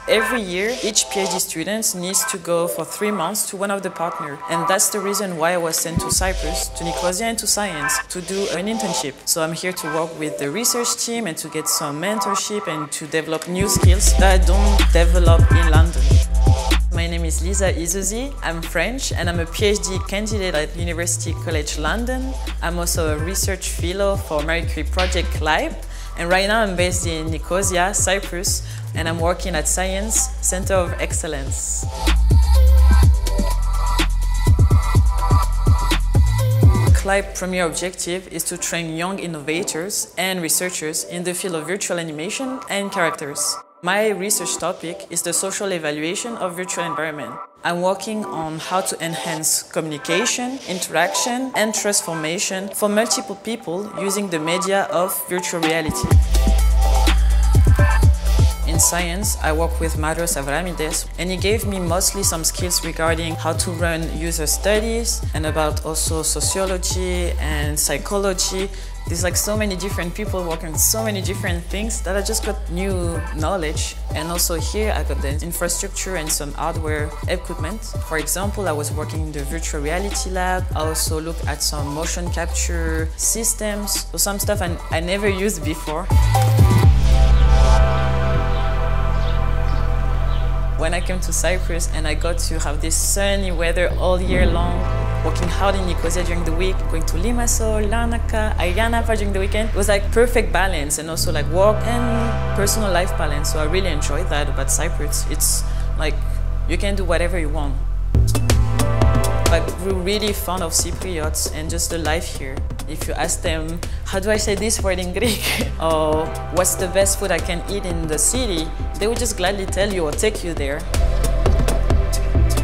Every year, each PhD student needs to go for 3 months to one of the partners. And that's the reason why I was sent to Cyprus, to Nicosia and to CYENS, to do an internship. So I'm here to work with the research team and to get some mentorship and to develop new skills that I don't develop in London. My name is Izzouzi. I'm French and I'm a PhD candidate at University College London. I'm also a research fellow for Marie Curie Project Lab. And right now I'm based in Nicosia, Cyprus, and I'm working at CYENS Center of Excellence. CLIBE premier objective is to train young innovators and researchers in the field of virtual animation and characters. My research topic is the social evaluation of virtual environment. I'm working on how to enhance communication, interaction, and trust formation for multiple people using the media of virtual reality. In CYENS, I work with Marios Avramides, and he gave me mostly some skills regarding how to run user studies and about also sociology and psychology. There's like so many different people working on so many different things that I just got new knowledge. And also here I got the infrastructure and some hardware equipment. For example, I was working in the virtual reality lab. I also looked at some motion capture systems, so some stuff I never used before. When I came to Cyprus and I got to have this sunny weather all year long, working hard in Nicosia during the week, going to Limassol, Larnaca, Ayanapa during the weekend, it was like perfect balance and also like work and personal life balance. So I really enjoyed that about Cyprus. It's like you can do whatever you want. Like, we're really fond of Cypriots and just the life here. If you ask them, how do I say this word in Greek? Or what's the best food I can eat in the city? They would just gladly tell you or take you there.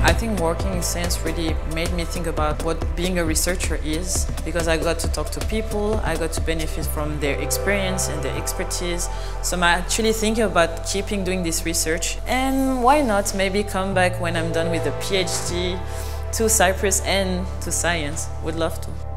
I think working in CYENS really made me think about what being a researcher is, because I got to talk to people, I got to benefit from their experience and their expertise. So I'm actually thinking about keeping doing this research. And why not maybe come back when I'm done with the PhD to Cyprus and to CYENS. Would love to.